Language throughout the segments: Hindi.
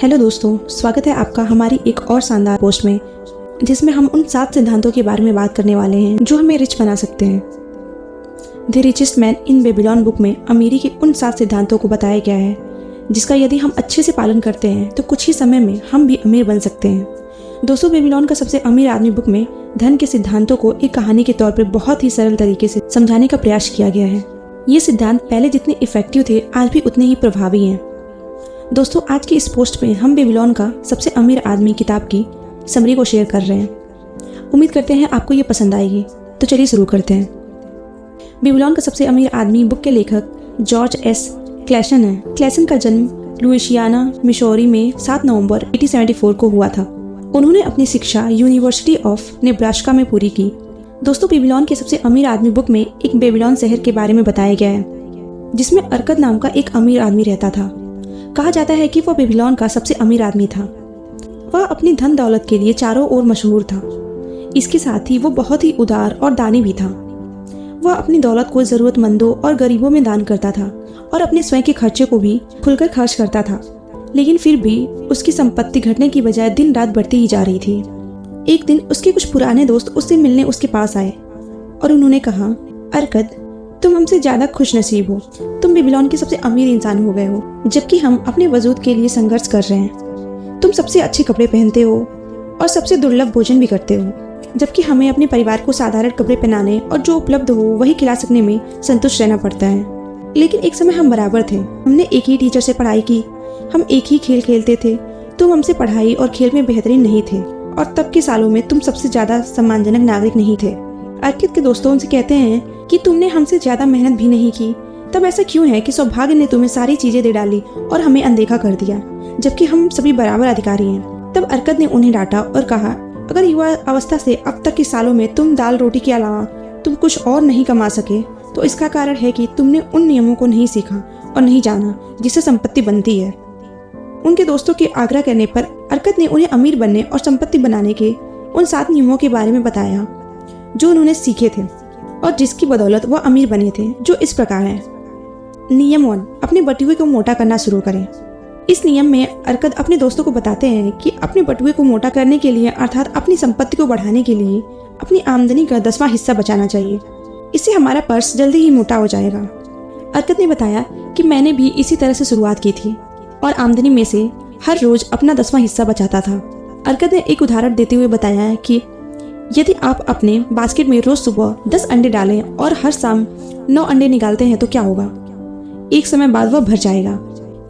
हेलो दोस्तों, स्वागत है आपका हमारी एक और शानदार पोस्ट में, जिसमें हम उन 7 सिद्धांतों के बारे में बात करने वाले हैं जो हमें रिच बना सकते हैं। The richest man in Babylon book में अमीरी के उन 7 सिद्धांतों को बताया गया है, जिसका यदि हम अच्छे से पालन करते हैं तो कुछ ही समय में हम भी अमीर बन सकते हैं। दोस्तों, बेबीलोन का सबसे अमीर आदमी बुक में धन के सिद्धांतों को एक कहानी के तौर पर बहुत ही सरल तरीके से समझाने का प्रयास किया गया है। ये सिद्धांत पहले जितने इफेक्टिव थे, आज भी उतने ही प्रभावी हैं। दोस्तों, आज की इस पोस्ट में हम बेबीलोन का सबसे अमीर आदमी किताब की समरी को शेयर कर रहे हैं। उम्मीद करते हैं आपको ये पसंद आएगी। तो चलिए शुरू करते हैं। बेबीलोन का सबसे अमीर आदमी बुक के लेखक जॉर्ज एस क्लैसन है। क्लैसन का जन्म लुइसियाना, मिसौरी में 7 नवंबर 1874 को हुआ था। उन्होंने अपनी शिक्षा यूनिवर्सिटी ऑफ नेब्रास्का में पूरी की। दोस्तों, बेबीलोन के सबसे अमीर आदमी बुक में एक बेबीलोन शहर के बारे में बताया गया है, जिसमें अर्कद नाम का एक अमीर आदमी रहता था। कहा जाता है कि वह बेबीलोन का सबसे अमीर आदमी था। वह अपनी धन दौलत के लिए चारों ओर मशहूर था। इसके साथ ही वो बहुत ही उदार और दानी भी था। वह अपनी दौलत को ज़रूरतमंदों और गरीबों में दान करता था और अपने स्वयं के खर्चे को भी खुलकर खर्च करता था। लेकिन फिर भी उसकी संपत्ति घटने की बजाय दिन रात बढ़ती ही जा रही थी। एक दिन उसके कुछ पुराने दोस्त उससे मिलने उसके पास आए और उन्होंने कहा, अर्कद, तुम हमसे ज़्यादा खुश नसीब हो। तुम बेबीलोन के सबसे अमीर इंसान हो गए हो, जबकि हम अपने वजूद के लिए संघर्ष कर रहे हैं। तुम सबसे अच्छे कपड़े पहनते हो और सबसे दुर्लभ भोजन भी करते हो, जबकि हमें अपने परिवार को साधारण कपड़े पहनाने और जो उपलब्ध हो वही खिला सकने में संतुष्ट रहना पड़ता है। लेकिन एक समय हम बराबर थे। हमने एक ही टीचर से पढ़ाई की, हम एक ही खेल खेलते थे। तुम हमसे पढ़ाई और खेल में बेहतरीन नहीं थे और तब के सालों में तुम सबसे ज़्यादा सम्मानजनक नागरिक नहीं थे। अर्कित के दोस्तों उनसे कहते हैं कि तुमने हमसे ज़्यादा मेहनत भी नहीं की, तब ऐसा क्यों है कि सौभाग्य ने तुम्हें सारी चीज़ें दे डाली और हमें अनदेखा कर दिया, जबकि हम सभी बराबर अधिकारी हैं। तब अर्कद ने उन्हें डांटा और कहा, अगर युवा अवस्था से अब तक के सालों में तुम दाल रोटी के अलावा तुम कुछ और नहीं कमा सके, तो इसका कारण है कि तुमने उन नियमों को नहीं सीखा और नहीं जाना जिससे संपत्ति बनती है। उनके दोस्तों के आग्रह करने पर अर्कद ने उन्हें अमीर बनने और संपत्ति बनाने के उन 7 नियमों के बारे में बताया जो उन्होंने सीखे थे और जिसकी बदौलत वह अमीर बने थे, जो इस प्रकार है। नियम 1, अपने बटुए को मोटा करना शुरू करें। इस नियम में अर्कद अपने दोस्तों को बताते हैं कि अपने बटुए को मोटा करने के लिए, अर्थात अपनी संपत्ति को बढ़ाने के लिए, अपनी आमदनी का 10वां हिस्सा बचाना चाहिए। इससे हमारा पर्स जल्दी ही मोटा हो जाएगा। अर्कद ने बताया कि मैंने भी इसी तरह से शुरुआत की थी और आमदनी में से हर रोज अपना 10वां हिस्सा बचाता था। अर्कद ने एक उदाहरण देते हुए बताया है कि यदि आप अपने बास्केट में रोज सुबह 10 अंडे डालें और हर शाम 9 अंडे निकालते हैं तो क्या होगा? एक समय बाद वह भर जाएगा।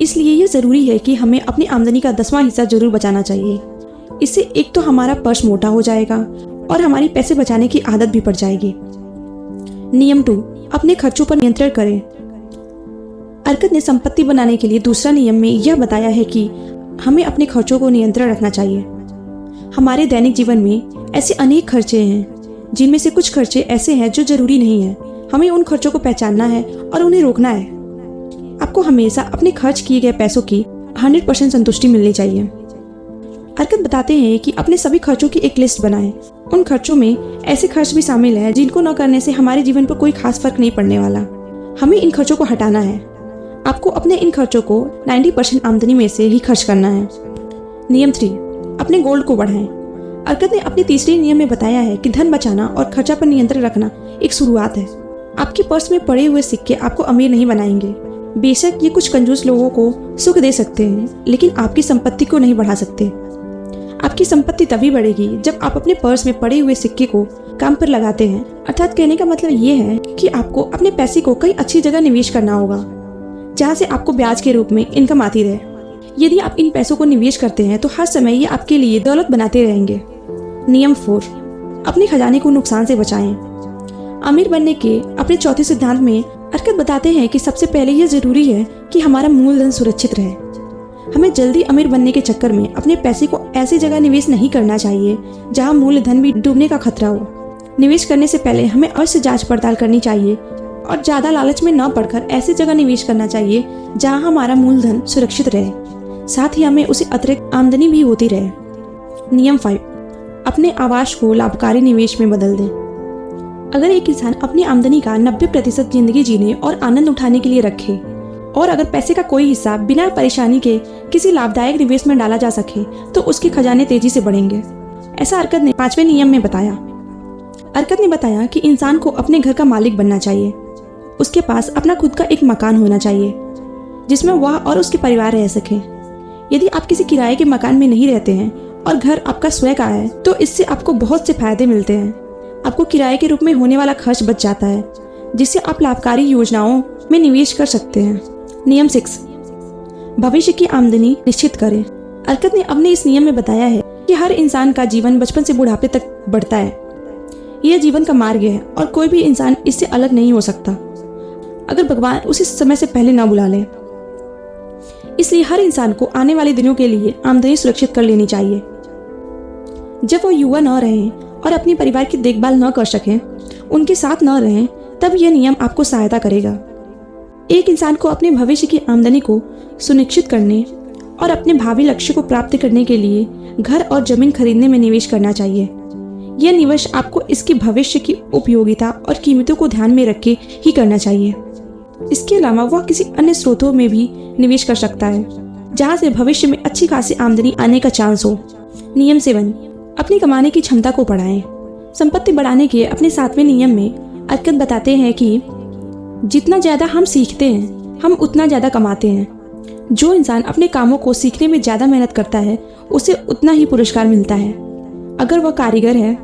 इसलिए यह ज़रूरी है कि हमें अपनी आमदनी का 10वां हिस्सा जरूर बचाना चाहिए। इससे एक तो हमारा पर्स मोटा हो जाएगा और हमारी पैसे बचाने की आदत भी पड़ जाएगी। नियम 2, अपने खर्चों पर नियंत्रण करें। अर्कद ने संपत्ति बनाने के लिए दूसरा नियम में यह बताया है कि हमें अपने खर्चों को नियंत्रण रखना चाहिए। हमारे दैनिक जीवन में ऐसे अनेक खर्चे हैं, जिनमें से कुछ खर्चे ऐसे हैं जो जरूरी नहीं है। हमें उन खर्चों को पहचानना है और उन्हें रोकना है। आपको हमेशा अपने खर्च किए गए पैसों की 100% संतुष्टि मिलनी चाहिए। अर्कद बताते हैं कि अपने सभी खर्चों की एक लिस्ट बनाएं। उन खर्चों में ऐसे खर्च भी शामिल हैं जिनको न करने से हमारे जीवन पर कोई खास फर्क नहीं पड़ने वाला। हमें इन खर्चों को हटाना है। आपको अपने इन खर्चों को 90% आमदनी में से ही खर्च करना है। नियम 3, अपने गोल्ड को बढ़ाएं। अर्कद ने अपने तीसरे नियम में बताया है कि धन बचाना और खर्चा पर नियंत्रण रखना एक शुरुआत है। आपके पर्स में पड़े हुए सिक्के आपको अमीर नहीं बनाएंगे। बेशक ये कुछ कंजूस लोगों को सुख दे सकते हैं, लेकिन आपकी संपत्ति को नहीं बढ़ा सकते। आपकी संपत्ति तभी बढ़ेगी जब आप अपने पर्स में पड़े हुए सिक्के को काम पर लगाते हैं। अर्थात कहने का मतलब ये है कि आपको अपने पैसे को कई अच्छी जगह निवेश करना होगा, जहाँ से आपको ब्याज के रूप में इनकम आती रहे। यदि आप इन पैसों को निवेश करते हैं तो हर समय ये आपके लिए दौलत बनाते रहेंगे। नियम 4, अपने खजाने को नुकसान से बचाएं। अमीर बनने के अपने चौथे सिद्धांत में अर्कद बताते हैं कि सबसे पहले यह जरूरी है कि हमारा मूलधन सुरक्षित रहे। हमें जल्दी अमीर बनने के चक्कर में अपने पैसे को ऐसी जगह निवेश नहीं करना चाहिए जहां मूलधन भी डूबने का खतरा हो। निवेश करने से पहले हमें अवश्य जांच पड़ताल करनी चाहिए और ज़्यादा लालच में न पड़कर ऐसी जगह निवेश करना चाहिए जहां हमारा मूलधन सुरक्षित रहे, साथ ही हमें उसे अतिरिक्त आमदनी भी होती रहे। नियम 5, अपने आवास को लाभकारी निवेश में बदल दें। अगर एक इंसान अपनी आमदनी का 90% जिंदगी जीने और आनंद उठाने के लिए रखे और अगर पैसे का कोई हिस्सा बिना परेशानी के किसी लाभदायक निवेश में डाला जा सके तो उसके खजाने तेजी से बढ़ेंगे। ऐसा अर्कद ने 5वें नियम में बताया। अर्कद ने बताया कि इंसान को अपने घर का मालिक बनना चाहिए। उसके पास अपना खुद का एक मकान होना चाहिए जिसमें वह और उसके परिवार रह सके। यदि आप किसी किराए के मकान में नहीं रहते हैं और घर आपका स्वयं का है तो इससे आपको बहुत से फायदे मिलते हैं। आपको किराए के रूप में होने वाला खर्च बच जाता है जिससे आप लाभकारी योजनाओं में निवेश कर सकते हैं। नियम 6, भविष्य की आमदनी निश्चित करें। अर्कद ने अपने इस नियम में बताया है कि हर इंसान का जीवन बचपन से बुढ़ापे तक बढ़ता है। यह जीवन का मार्ग है और कोई भी इंसान इससे अलग नहीं हो सकता अगर भगवान उसे समय से पहले ना बुला ले। इसलिए हर इंसान को आने वाले दिनों के लिए आमदनी सुरक्षित कर लेनी चाहिए। जब वो युवा न रहें और अपने परिवार की देखभाल न कर सकें, उनके साथ न रहें, तब यह नियम आपको सहायता करेगा। एक इंसान को अपने भविष्य की आमदनी को सुनिश्चित करने और अपने भावी लक्ष्य को प्राप्त करने के लिए घर और जमीन खरीदने में निवेश करना चाहिए। यह निवेश आपको इसके भविष्य की उपयोगिता और कीमतों को ध्यान में रख के ही करना चाहिए। इसके अलावा वह किसी अन्य स्रोतों में भी निवेश कर सकता है जहां से भविष्य में अच्छी खासी आमदनी आने का चांस हो। नियम 7, अपनी कमाने की क्षमता को बढ़ाएं। संपत्ति बढ़ाने के अपने 7वें नियम में अर्कद बताते हैं कि जितना ज़्यादा हम सीखते हैं हम उतना ज़्यादा कमाते हैं। जो इंसान अपने कामों को सीखने में ज़्यादा मेहनत करता है उसे उतना ही पुरस्कार मिलता है। अगर वह कारीगर है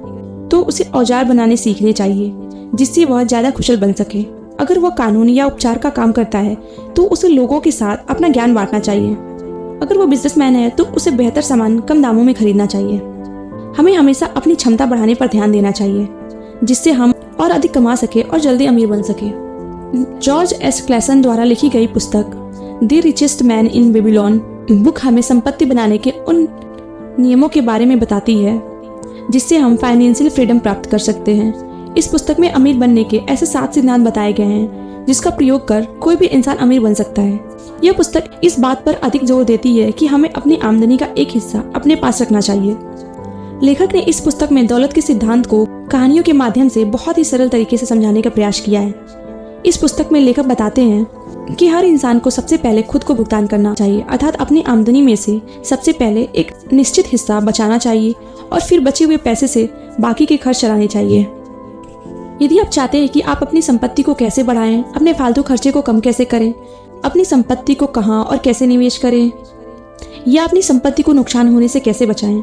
तो उसे औजार बनाने सीखने चाहिए जिससे वह ज़्यादा कुशल बन सके। अगर वह कानून या उपचार का काम करता है तो उसे लोगों के साथ अपना ज्ञान बांटना चाहिए। अगर वह बिजनेसमैन है तो उसे बेहतर सामान कम दामों में खरीदना चाहिए। हमें हमेशा अपनी क्षमता बढ़ाने पर ध्यान देना चाहिए जिससे हम और अधिक कमा सके और जल्दी अमीर बन सके। जॉर्ज एस क्लेसन द्वारा लिखी गई पुस्तक the richest man in Babylon book हमें संपत्ति बनाने के उन नियमों के बारे में बताती है जिससे हम फाइनेंशियल फ्रीडम प्राप्त कर सकते हैं। इस पुस्तक में अमीर बनने के ऐसे 7 सिद्धांत बताए गए हैं जिसका प्रयोग कर कोई भी इंसान अमीर बन सकता है। यह पुस्तक इस बात पर अधिक जोर देती है कि हमें अपनी आमदनी का एक हिस्सा अपने पास रखना चाहिए। लेखक ने इस पुस्तक में दौलत के सिद्धांत को कहानियों के माध्यम से बहुत ही सरल तरीके से समझाने का प्रयास किया है। इस पुस्तक में लेखक बताते हैं कि हर इंसान को सबसे पहले खुद को भुगतान करना चाहिए, अर्थात अपनी आमदनी में से सबसे पहले एक निश्चित हिस्सा बचाना चाहिए और फिर बचे हुए पैसे से बाकी के खर्च चलाने चाहिए। यदि आप चाहते हैं कि आप अपनी संपत्ति को कैसे बढ़ाएं, अपने फालतू खर्चे को कम कैसे करें, अपनी संपत्ति को कहां और कैसे निवेश करें या अपनी संपत्ति को नुकसान होने से कैसे बचाएं,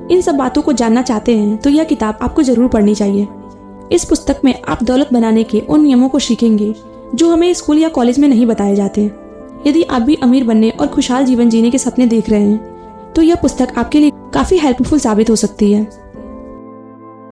इन सब बातों को जानना चाहते हैं तो यह किताब आपको जरूर पढ़नी चाहिए। इस पुस्तक में आप दौलत बनाने के उन नियमों को सीखेंगे जो हमें स्कूल या कॉलेज में नहीं बताए जाते। यदि आप भी अमीर बनने और खुशहाल जीवन जीने के सपने देख रहे हैं तो यह पुस्तक आपके लिए काफ़ी हेल्पफुल साबित हो सकती है।